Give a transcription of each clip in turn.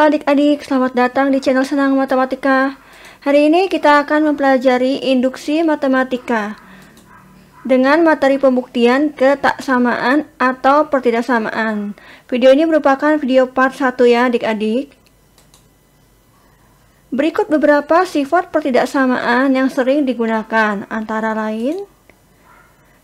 adik-adik, selamat datang di channel Senang Matematika. Hari ini kita akan mempelajari induksi matematika dengan materi pembuktian ketaksamaan atau pertidaksamaan. Video ini merupakan video part 1 ya adik-adik. Berikut beberapa sifat pertidaksamaan yang sering digunakan, antara lain: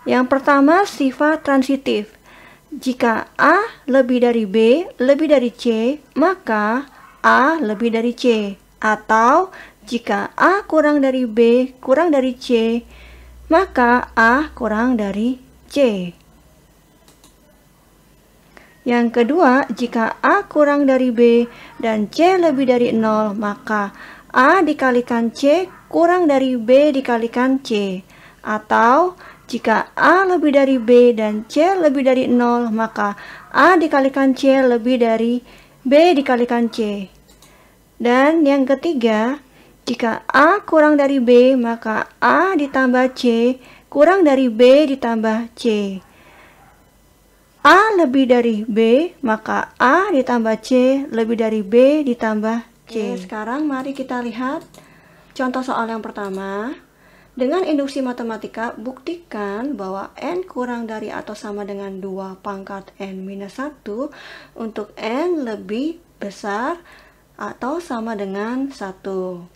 yang pertama, sifat transitif. Jika A lebih dari B lebih dari C, maka A lebih dari C. Atau jika A kurang dari B kurang dari C, maka A kurang dari C. Yang kedua, jika A kurang dari B dan C lebih dari 0, maka A dikalikan C kurang dari B dikalikan C. Atau jika A lebih dari B dan C lebih dari 0, maka A dikalikan C lebih dari B dikalikan C. Dan yang ketiga, jika A kurang dari B, maka A ditambah C kurang dari B ditambah C. A lebih dari B, maka A ditambah C lebih dari B ditambah C. Sekarang mari kita lihat contoh soal yang pertama. Dengan induksi matematika, buktikan bahwa n kurang dari atau sama dengan 2 pangkat n minus 1 untuk n lebih besar atau sama dengan 1.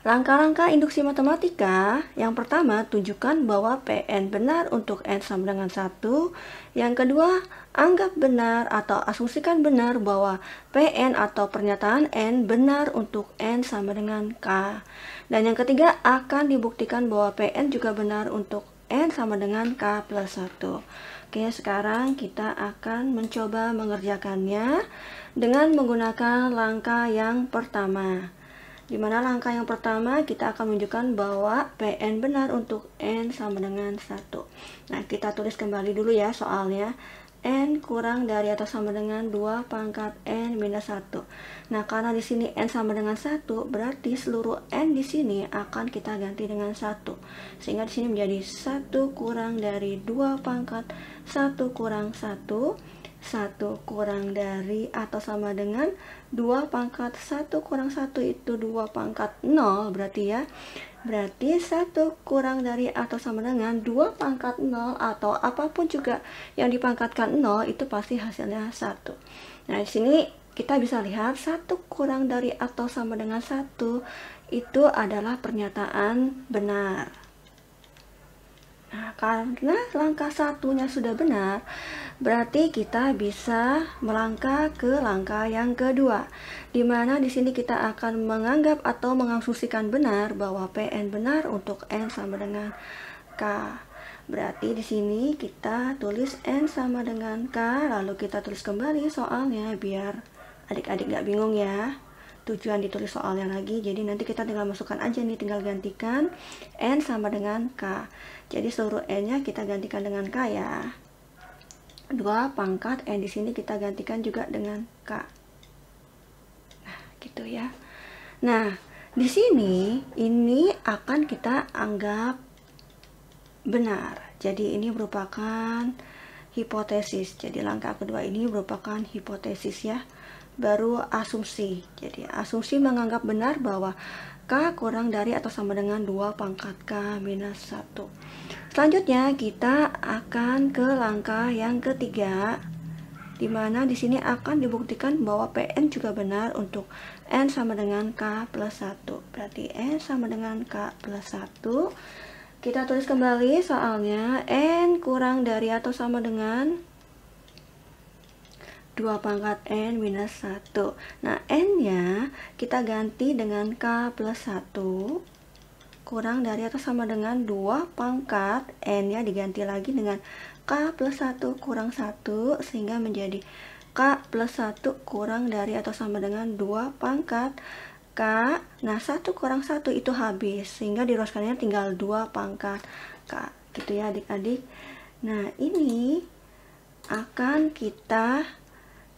Rangka-rangka induksi matematika, yang pertama, tunjukkan bahwa Pn benar untuk n sama dengan 1. Yang kedua, anggap benar atau asumsikan benar bahwa Pn atau pernyataan n benar untuk n sama dengan k. Dan yang ketiga, akan dibuktikan bahwa Pn juga benar untuk n sama dengan k plus 1. Oke, sekarang kita akan mencoba mengerjakannya dengan menggunakan langkah yang pertama. Di mana langkah yang pertama kita akan menunjukkan bahwa Pn benar untuk n sama dengan 1. Nah, kita tulis kembali dulu ya soalnya. N kurang dari atau sama dengan 2 pangkat n minus 1. Nah, karena di sini n sama dengan 1, berarti seluruh n di sini akan kita ganti dengan 1. Sehingga di sini menjadi 1 kurang dari 2 pangkat 1 kurang 1. 1 kurang dari atau sama dengan 2 pangkat 1 kurang 1 itu 2 pangkat 0 berarti ya. Berarti 1 kurang dari atau sama dengan 2 pangkat 0 atau apapun juga yang dipangkatkan 0 itu pasti hasilnya 1. Nah, di sini kita bisa lihat 1 kurang dari atau sama dengan 1 itu adalah pernyataan benar. Nah, karena langkah satunya sudah benar, berarti kita bisa melangkah ke langkah yang kedua, di mana di sini kita akan menganggap atau mengasumsikan benar bahwa Pn benar untuk n sama dengan k. Berarti di sini kita tulis n sama dengan k, lalu kita tulis kembali soalnya biar adik-adik nggak bingung ya. Tujuan ditulis soalnya lagi, jadi nanti kita tinggal masukkan aja nih, tinggal gantikan n sama dengan k. Jadi seluruh n-nya kita gantikan dengan k ya. 2 pangkat n di sini kita gantikan juga dengan k. Nah, gitu ya. Nah, di sini ini akan kita anggap benar. Jadi ini merupakan hipotesis. Jadi langkah kedua ini merupakan hipotesis ya. Baru asumsi. Jadi asumsi menganggap benar bahwa k kurang dari atau sama dengan 2 pangkat k minus 1. Selanjutnya kita akan ke langkah yang ketiga, di mana di sini akan dibuktikan bahwa Pn juga benar untuk n sama dengan k plus 1. Berarti n sama dengan k plus 1. Kita tulis kembali soalnya, n kurang dari atau sama dengan 2 pangkat n minus 1. Nah, n-nya kita ganti dengan k plus 1 kurang dari atau sama dengan 2 pangkat n-nya diganti lagi dengan k plus 1 kurang 1 sehingga menjadi k plus 1 kurang dari atau sama dengan 2 pangkat k. Nah, 1 kurang 1 itu habis sehingga diruaskannya tinggal 2 pangkat k. Gitu ya adik-adik. Nah, ini akan kita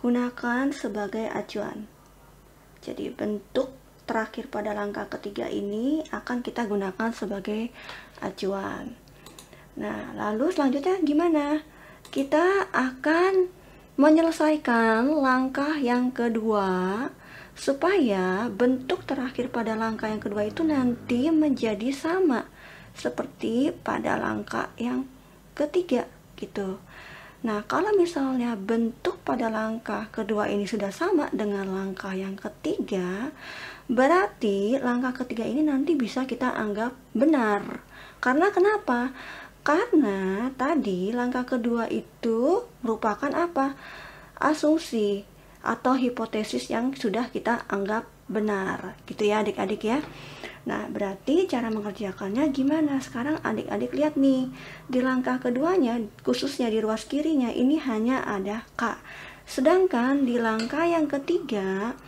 gunakan sebagai acuan. Jadi bentuk terakhir pada langkah ketiga ini akan kita gunakan sebagai acuan. Nah, lalu selanjutnya gimana? Kita akan menyelesaikan langkah yang kedua supaya bentuk terakhir pada langkah yang kedua itu nanti menjadi sama seperti pada langkah yang ketiga gitu. Nah, kalau misalnya bentuk pada langkah kedua ini sudah sama dengan langkah yang ketiga, berarti langkah ketiga ini nanti bisa kita anggap benar. Karena kenapa? Karena tadi langkah kedua itu merupakan apa? Asumsi atau hipotesis yang sudah kita anggap benar. Gitu ya adik-adik ya. Nah, berarti cara mengerjakannya gimana? Sekarang adik-adik lihat nih. Di langkah keduanya, khususnya di ruas kirinya, ini hanya ada K. Sedangkan di langkah yang ketiga,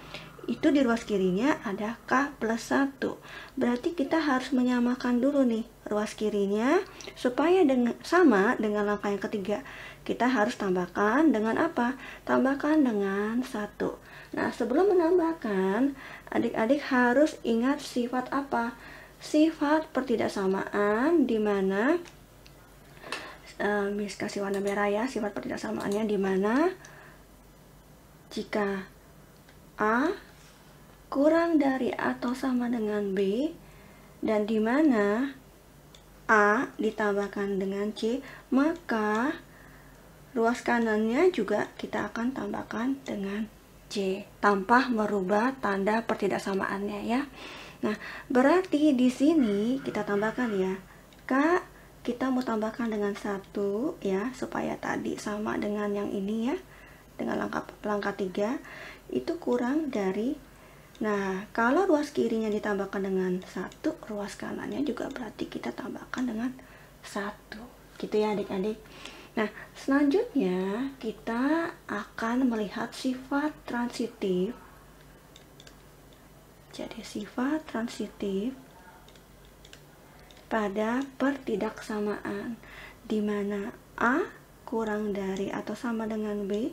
itu di ruas kirinya ada K plus 1. Berarti kita harus menyamakan dulu nih ruas kirinya supaya sama dengan langkah yang ketiga. Kita harus tambahkan dengan apa? Tambahkan dengan 1. Nah, sebelum menambahkan, adik-adik harus ingat sifat apa? Sifat pertidaksamaan di mana Miss kasih warna merah ya, sifat pertidaksamaannya di mana jika A kurang dari atau sama dengan B, dan di mana A ditambahkan dengan C, maka ruas kanannya juga kita akan tambahkan dengan C tanpa merubah tanda pertidaksamaannya ya. Nah, berarti di sini kita tambahkan ya, K kita mau tambahkan dengan 1 ya, supaya tadi sama dengan yang ini ya, dengan langkah 3 itu kurang dari. Nah, kalau ruas kirinya ditambahkan dengan 1, ruas kanannya juga berarti kita tambahkan dengan 1. Gitu ya adik-adik. Nah, selanjutnya kita akan melihat sifat transitif. Jadi sifat transitif pada pertidaksamaan di mana A kurang dari atau sama dengan B,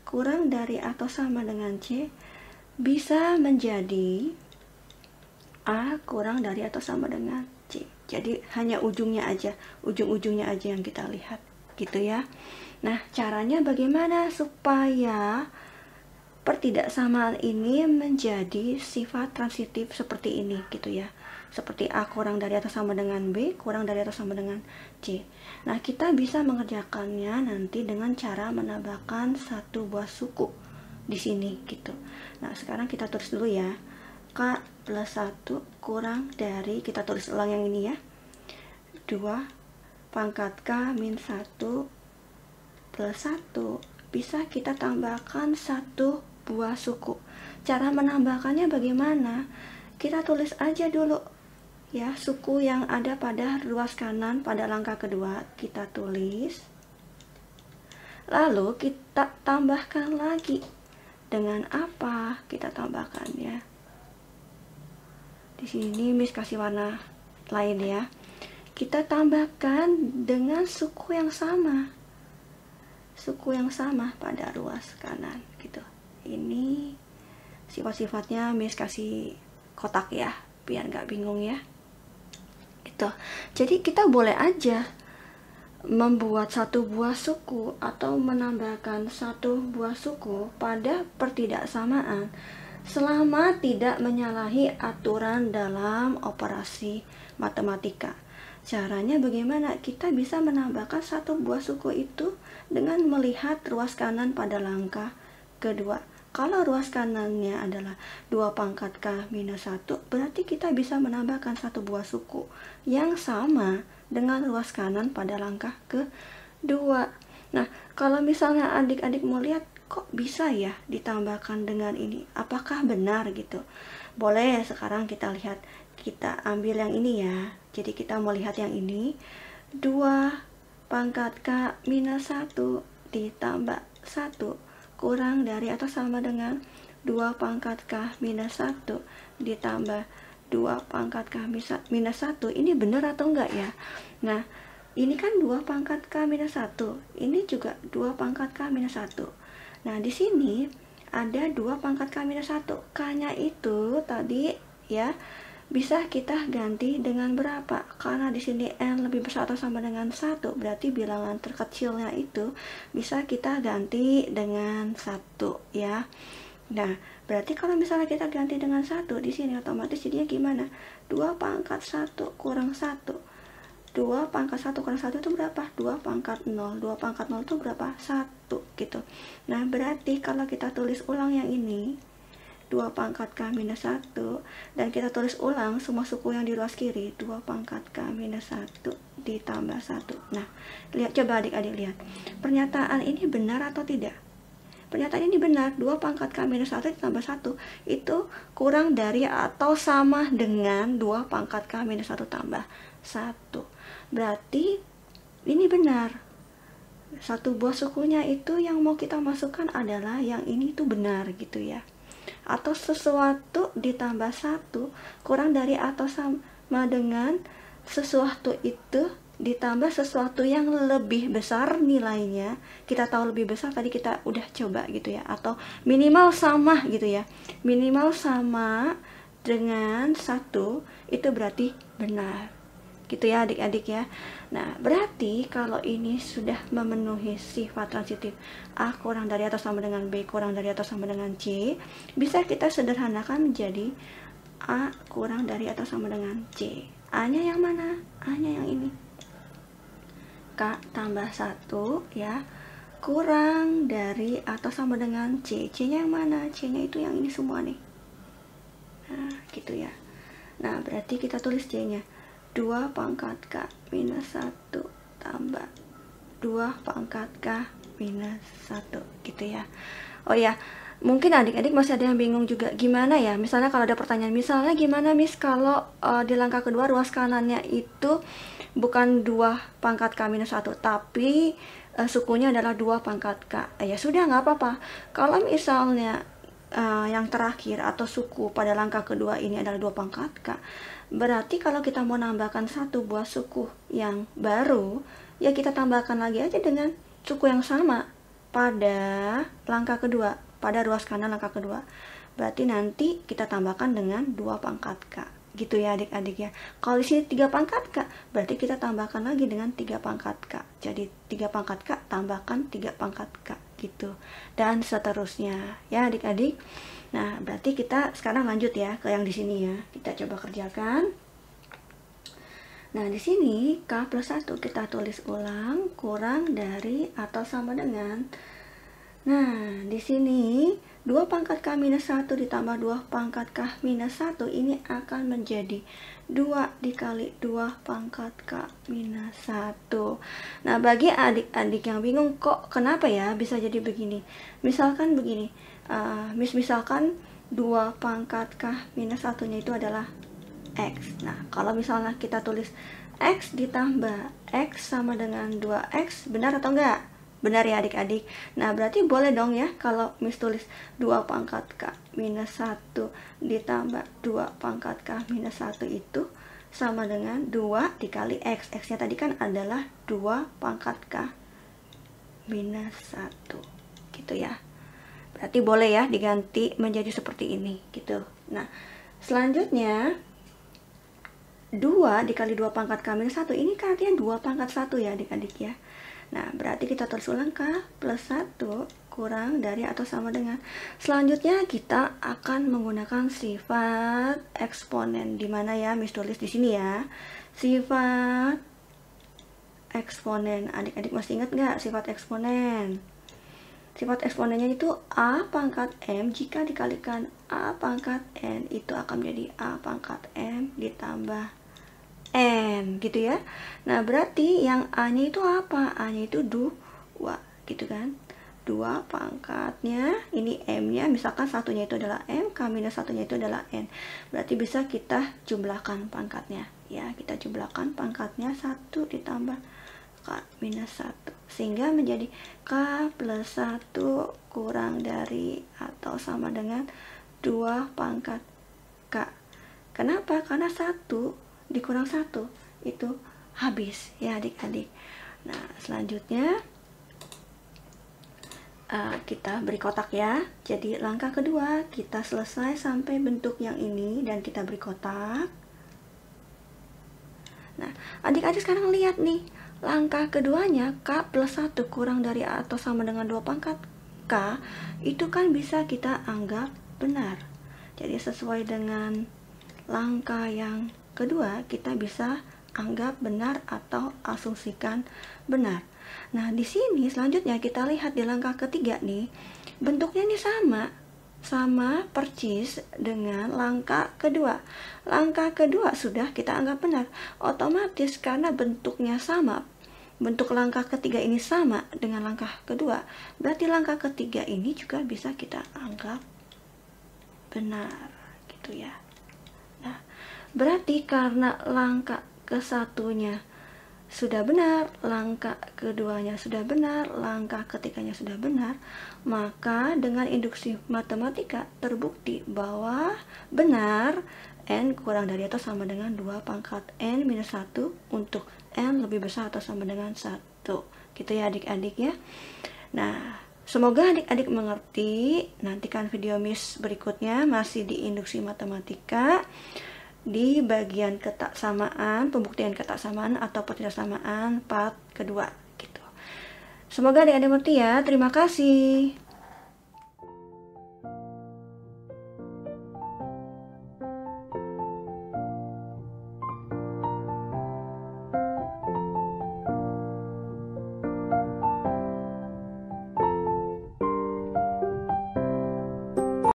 kurang dari atau sama dengan C, bisa menjadi A kurang dari atau sama dengan C. Jadi hanya ujung-ujungnya aja yang kita lihat gitu ya. Nah, caranya bagaimana supaya pertidaksamaan ini menjadi sifat transitif seperti ini gitu ya. Seperti A kurang dari atau sama dengan B, kurang dari atau sama dengan C. Nah, kita bisa mengerjakannya nanti dengan cara menambahkan satu buah suku di sini gitu. Nah, sekarang kita tulis dulu ya. K plus 1 kurang dari, kita tulis ulang yang ini ya, 2 pangkat K min 1 plus 1. Bisa kita tambahkan satu buah suku. Cara menambahkannya bagaimana? Kita tulis aja dulu ya, suku yang ada pada ruas kanan pada langkah kedua kita tulis. Lalu kita tambahkan lagi. Dengan apa kita tambahkannya? Di sini Miss kasih warna lain ya. Kita tambahkan dengan suku yang sama. Suku yang sama pada ruas kanan gitu. Ini sifat-sifatnya Miss kasih kotak ya, biar nggak bingung ya. Gitu. Jadi kita boleh aja membuat satu buah suku atau menambahkan satu buah suku pada pertidaksamaan selama tidak menyalahi aturan dalam operasi matematika. Caranya bagaimana? Kita bisa menambahkan satu buah suku itu dengan melihat ruas kanan pada langkah kedua. Kalau ruas kanannya adalah 2 pangkat K minus 1, berarti kita bisa menambahkan satu buah suku yang sama dengan ruas kanan pada langkah kedua. Nah, kalau misalnya adik-adik mau lihat, kok bisa ya ditambahkan dengan ini? Apakah benar gitu? Boleh sekarang kita lihat, kita ambil yang ini ya. Jadi kita mau lihat yang ini, 2 pangkat K minus 1 ditambah 1 kurang dari atau sama dengan 2 pangkat K minus 1 ditambah 2 pangkat K minus 1. Ini benar atau enggak ya? Nah, ini kan 2 pangkat K minus 1. Ini juga 2 pangkat K minus 1. Nah, di sini ada 2 pangkat K minus 1. K-nya itu tadi ya bisa kita ganti dengan berapa? Karena di sini N lebih besar atau sama dengan 1, berarti bilangan terkecilnya itu bisa kita ganti dengan 1 ya. Nah, berarti kalau misalnya kita ganti dengan 1 di sini otomatis jadinya gimana? 2 pangkat 1 kurang 1. 2 pangkat 1 kurang 1 itu berapa? 2 pangkat 0. 2 pangkat 0 itu berapa? 1 gitu. Nah, berarti kalau kita tulis ulang yang ini 2 pangkat K minus 1, dan kita tulis ulang semua suku yang di ruas kiri, 2 pangkat K minus 1 ditambah 1. Nah, lihat, coba adik-adik lihat. Pernyataan ini benar atau tidak? Pernyataan ini benar, 2 pangkat K minus 1 ditambah 1 itu kurang dari atau sama dengan 2 pangkat K minus 1 tambah 1. Berarti ini benar. Satu buah sukunya itu yang mau kita masukkan adalah yang ini tuh benar gitu ya. Atau sesuatu ditambah 1 kurang dari atau sama dengan sesuatu itu ditambah sesuatu yang lebih besar nilainya. Kita tahu lebih besar tadi kita udah coba gitu ya, atau minimal sama gitu ya, minimal sama dengan 1 itu berarti benar gitu ya adik-adik ya. Nah, berarti kalau ini sudah memenuhi sifat transitif A kurang dari atau sama dengan B kurang dari atau sama dengan C, bisa kita sederhanakan menjadi A kurang dari atau sama dengan C. A-nya yang mana? A-nya yang ini. K tambah 1 ya, kurang dari atau sama dengan C. C-nya yang mana? C-nya itu yang ini semua nih. Nah, gitu ya. Nah, berarti kita tulis C-nya 2 pangkat K minus 1 tambah 2 pangkat K minus 1 gitu ya. Oh ya, mungkin adik-adik masih ada yang bingung juga gimana ya, misalnya kalau ada pertanyaan, misalnya gimana Miss kalau di langkah kedua ruas kanannya itu bukan 2 pangkat K minus 1 tapi sukunya adalah 2 pangkat K. Ya sudah, nggak apa-apa. Kalau misalnya yang terakhir atau suku pada langkah kedua ini adalah 2 pangkat K, berarti kalau kita mau nambahkan satu buah suku yang baru, ya kita tambahkan lagi aja dengan suku yang sama pada langkah kedua, pada ruas kanan langkah kedua. Berarti nanti kita tambahkan dengan 2 pangkat K. Gitu ya adik-adik ya. Kalau di sini 3 pangkat K, berarti kita tambahkan lagi dengan 3 pangkat K. Jadi 3 pangkat K tambahkan 3 pangkat K gitu. Dan seterusnya ya adik-adik. Nah, berarti kita sekarang lanjut ya ke yang di sini ya. Kita coba kerjakan. Nah, di sini K plus 1 kita tulis ulang kurang dari atau sama dengan. Nah, di sini 2 pangkat K minus 1 ditambah 2 pangkat K minus 1 ini akan menjadi 2 dikali 2 pangkat K minus 1. Nah, bagi adik-adik yang bingung kok kenapa ya bisa jadi begini. Misalkan begini, misalkan 2 pangkat K minus 1-nya itu adalah X. Nah, kalau misalnya kita tulis X ditambah X sama dengan 2X, benar atau enggak? Benar ya adik-adik. Nah, berarti boleh dong ya kalau Miss tulis 2 pangkat K minus 1 ditambah 2 pangkat K minus 1 itu sama dengan 2 dikali X. X-nya tadi kan adalah 2 pangkat K minus 1. Gitu ya. Berarti boleh ya diganti menjadi seperti ini gitu. Nah, selanjutnya 2 dikali 2 pangkat K minus 1 ini kan artinya 2 pangkat 1 ya adik-adik ya. Nah, berarti kita tulis ulang K plus 1 kurang dari atau sama dengan. Selanjutnya kita akan menggunakan sifat eksponen. Di mana ya Miss tulis di sini ya. Sifat eksponen. Adik-adik masih ingat nggak sifat eksponen? Sifat eksponennya itu A pangkat M jika dikalikan A pangkat N itu akan menjadi A pangkat M ditambah N gitu ya. Nah, berarti yang A-nya itu apa? A-nya itu 2 gitu kan. 2 pangkatnya, ini M-nya, misalkan satunya itu adalah M, K minus satunya itu adalah N. Berarti bisa kita jumlahkan pangkatnya. Ya, kita jumlahkan pangkatnya 1 ditambah K minus 1. Sehingga menjadi K plus 1 kurang dari atau sama dengan 2 pangkat K. Kenapa? Karena 1 dikurang 1 itu habis ya adik-adik. Nah, selanjutnya kita beri kotak ya. Jadi langkah kedua kita selesai sampai bentuk yang ini dan kita beri kotak. Nah, adik-adik sekarang lihat nih, langkah keduanya K plus 1 kurang dari atau sama dengan 2 pangkat K, itu kan bisa kita anggap benar. Jadi sesuai dengan langkah yang kedua, kita bisa anggap benar atau asumsikan benar. Nah, di sini selanjutnya kita lihat di langkah ketiga nih, bentuknya ini sama persis dengan langkah kedua. Langkah kedua sudah kita anggap benar. Otomatis karena bentuknya sama, bentuk langkah ketiga ini sama dengan langkah kedua, berarti langkah ketiga ini juga bisa kita anggap benar, gitu ya. Nah, berarti karena langkah kesatunya sudah benar, langkah keduanya sudah benar, langkah ketiganya sudah benar, maka dengan induksi matematika terbukti bahwa benar N kurang dari atau sama dengan 2 pangkat N minus 1 untuk N lebih besar atau sama dengan 1. Gitu ya adik-adik ya. Nah, semoga adik-adik mengerti. Nantikan video Miss berikutnya masih di induksi matematika, di bagian ketaksamaan, pembuktian ketaksamaan atau ketidaksamaan part kedua gitu. Semoga adik-adik mengerti ya. Terima kasih.